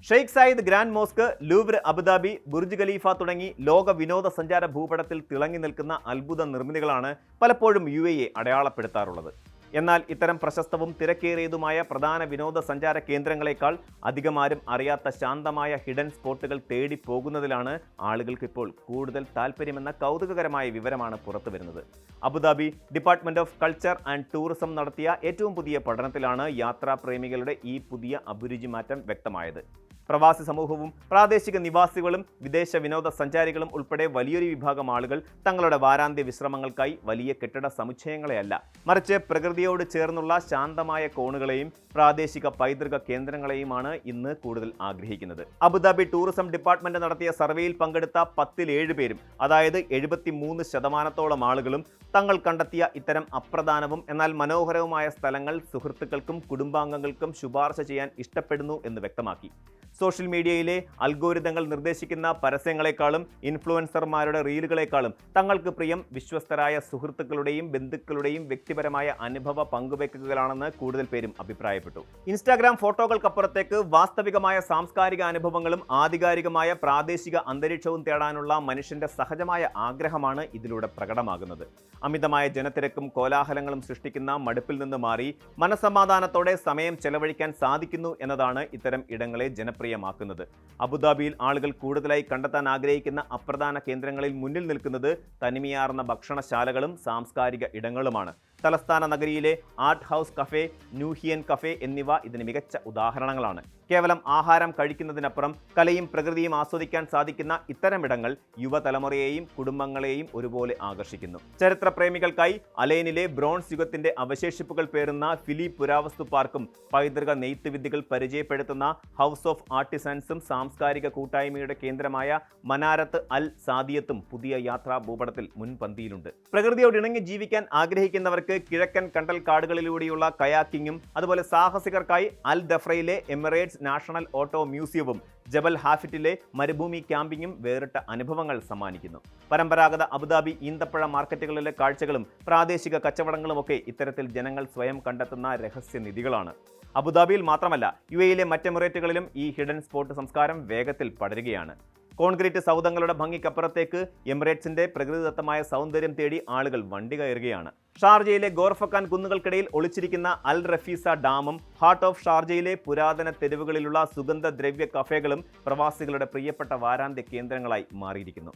Sheikh Zayed grand mosque, Louvre Abu Dhabi, Burj Khalifa തുടങ്ങി ലോക വിനോദസഞ്ചാര ഭൂപടത്തിൽ തിളങ്ങി നിൽക്കുന്ന അത്ഭുത നിർമ്മിതികളാണ് പലപ്പോഴും UAE അടയാളപ്പെടുത്താറുള്ളത്. എന്നാൽ ഇത്തരം പ്രശസ്തവും തിരക്കേറിയതുമായ പ്രധാന വിനോദസഞ്ചാര കേന്ദ്രങ്ങളെക്കാൾ അധികമാരും അറിയാത്ത ശാന്തമായ ഹിഡൻ സ്പോട്ടുകൾ തേടി പോകുന്നതിലാണ് ആളുകൾക്കിപ്പോൾ കൂടുതൽ താല്പര്യമെന്ന കൗതുകകരമായ വിവരമാണ് പുറത്തുവരുന്നത്. Abu Dhabi department of culture and tourism നടത്തിയ ഏറ്റവും പുതിയ പഠനത്തിലാണ് യാത്രാപ്രേമികളുടെ ഈ പുതിയ അഭിരുചി മാറ്റം വ്യക്തമായത്. പ്രവാസി സമൂഹവും പ്രാദേശിക നിവാസികളും വിദേശ വിനോദസഞ്ചാരികളും ഉൾപ്പെടെ വലിയൊരു വിഭാഗം ആളുകൾ തങ്ങളുടെ വാരാന്ത്യ വിശ്രമങ്ങൾക്കായി വലിയ കെട്ടിട സമുച്ചയങ്ങളെയല്ല, മറിച്ച് പ്രകൃതിയോട് ചേർന്നുള്ള ശാന്തമായ കോണുകളെയും പ്രാദേശിക പൈതൃക കേന്ദ്രങ്ങളെയുമാണ് ഇന്ന് കൂടുതൽ ആഗ്രഹിക്കുന്നത്. അബുദാബി ടൂറിസം ഡിപ്പാർട്ട്മെന്റ് നടത്തിയ സർവേയിൽ പങ്കെടുത്ത 10-ൽ 7 പേരും, അതായത് 73% ആളുകളും തങ്ങൾ കണ്ടെത്തിയ ഇത്തരം അപ്രധാനവും എന്നാൽ മനോഹരവുമായ സ്ഥലങ്ങൾ സുഹൃത്തുക്കൾക്കും കുടുംബാംഗങ്ങൾക്കും ശുപാർശ ചെയ്യാൻ ഇഷ്ടപ്പെടുന്നു എന്ന് വ്യക്തമാക്കി. സോഷ്യൽ മീഡിയയിലെ അൽഗോരിതങ്ങൾ നിർദ്ദേശിക്കുന്ന പരസ്യങ്ങളെക്കാളും ഇൻഫ്ലുവൻസർമാരുടെ റീലുകളെക്കാളും തങ്ങൾക്ക് പ്രിയം വിശ്വസ്തരായ സുഹൃത്തുക്കളുടെയും ബന്ധുക്കളുടെയും വ്യക്തിപരമായ അനുഭവ പങ്കുവയ്ക്കുകകളാണെന്ന് കൂടുതൽ പേരും അഭിപ്രായപ്പെട്ടു. ഇൻസ്റ്റാഗ്രാം ഫോട്ടോകൾക്കപ്പുറത്തേക്ക് വാസ്തവികമായ സാംസ്കാരിക അനുഭവങ്ങളും ആധികാരികമായ പ്രാദേശിക അന്തരീക്ഷവും തേടാനുള്ള മനുഷ്യന്റെ സഹജമായ ആഗ്രഹമാണ് ഇതിലൂടെ പ്രകടമാകുന്നത്. അമിതമായ ജനത്തിരക്കും കോലാഹലങ്ങളും സൃഷ്ടിക്കുന്ന മടുപ്പിൽ നിന്ന് മാറി മനസ്സമാധാനത്തോടെ സമയം ചെലവഴിക്കാൻ സാധിക്കുന്നു എന്നതാണ് ഇത്തരം ഇടങ്ങളെ ജനപ്രിയമാക്കുന്നത്. അബുദാബിയിൽ ആളുകൾ കൂടുതലായി കണ്ടെത്താൻ ആഗ്രഹിക്കുന്ന അപ്രധാന കേന്ദ്രങ്ങളിൽ മുന്നിൽ നിൽക്കുന്നത് തനിമയാർന്ന ഭക്ഷണശാലകളും സാംസ്കാരിക ഇടങ്ങളുമാണ്. തലസ്ഥാന നഗരിയിലെ ആർട്ട് ഹൗസ് കഫേ, ന്യൂഹിയൻ കഫേ എന്നിവ ഇതിന് മികച്ച ഉദാഹരണങ്ങളാണ്. കേവലം ആഹാരം കഴിക്കുന്നതിനപ്പുറം കലയും പ്രകൃതിയും ആസ്വദിക്കാൻ സാധിക്കുന്ന ഇത്തരമിടങ്ങൾ യുവതലമുറയെയും കുടുംബങ്ങളെയും ഒരുപോലെ ആകർഷിക്കുന്നു. ചരിത്രപ്രേമികൾക്കായി അലൈനിലെ ബ്രോൺസ് യുഗത്തിന്റെ അവശേഷിപ്പുകൾ പേറുന്ന ഫിലിപ്പ് പുരാവസ്തു പാർക്കും പൈതൃക നെയ്ത്തുവിദ്യകൾ പരിചയപ്പെടുത്തുന്ന ഹൗസ് ഓഫ് ആർട്ടിസൻസും സാംസ്കാരിക കൂട്ടായ്മയുടെ കേന്ദ്രമായ മനാരത്ത് അൽ സാദിയത്തും പുതിയ യാത്രാ ഭൂപടത്തിൽ മുൻപന്തിയിലുണ്ട്. പ്രകൃതിയോട് ഇണങ്ങി ജീവിക്കാൻ ആഗ്രഹിക്കുന്നവർക്ക് കിഴക്കൻ കണ്ടൽ കാടുകളിലൂടെയുള്ള കയാക്കിങ്ങും അതുപോലെ സാഹസികർക്കായി അൽ ദഫ്രയിലെ എമിറേറ്റ്സ് നാഷണൽ ഓട്ടോ മ്യൂസിയവും ജബൽ ഹാഫിറ്റിലെ മരുഭൂമി ക്യാമ്പിങ്ങും വേറിട്ട അനുഭവങ്ങൾ സമ്മാനിക്കുന്നു. പരമ്പരാഗത അബുദാബി ഈന്തപ്പഴ മാർക്കറ്റുകളിലെ കാഴ്ചകളും പ്രാദേശിക കച്ചവടങ്ങളുമൊക്കെ ഇത്തരത്തിൽ ജനങ്ങൾ സ്വയം കണ്ടെത്തുന്ന രഹസ്യനിധികളാണ്. അബുദാബിയിൽ മാത്രമല്ല, UAEയിലെ മറ്റ് എമിറേറ്റുകളിലും ഈ ഹിഡൻ സ്പോട്ട് സംസ്കാരം വേഗത്തിൽ പടരുകയാണ്. കോൺക്രീറ്റ് സൗധങ്ങളുടെ ഭംഗിക്കപ്പുറത്തേക്ക് എമിറേറ്റ്സിന്റെ പ്രകൃതിദത്തമായ സൗന്ദര്യം തേടി ആളുകൾ വണ്ടി കയറുകയാണ്. ഷാർജയിലെ ഗോർഫക്കാൻ കുന്നുകൾക്കിടയിൽ ഒളിച്ചിരിക്കുന്ന അൽ റഫീസ ഡാമും ഹാർട്ട് ഓഫ് ഷാർജയിലെ പുരാതന തെരുവുകളിലുള്ള സുഗന്ധദ്രവ്യ കഫേകളും പ്രവാസികളുടെ പ്രിയപ്പെട്ട വാരാന്ത്യ കേന്ദ്രങ്ങളായി മാറിയിരിക്കുന്നു.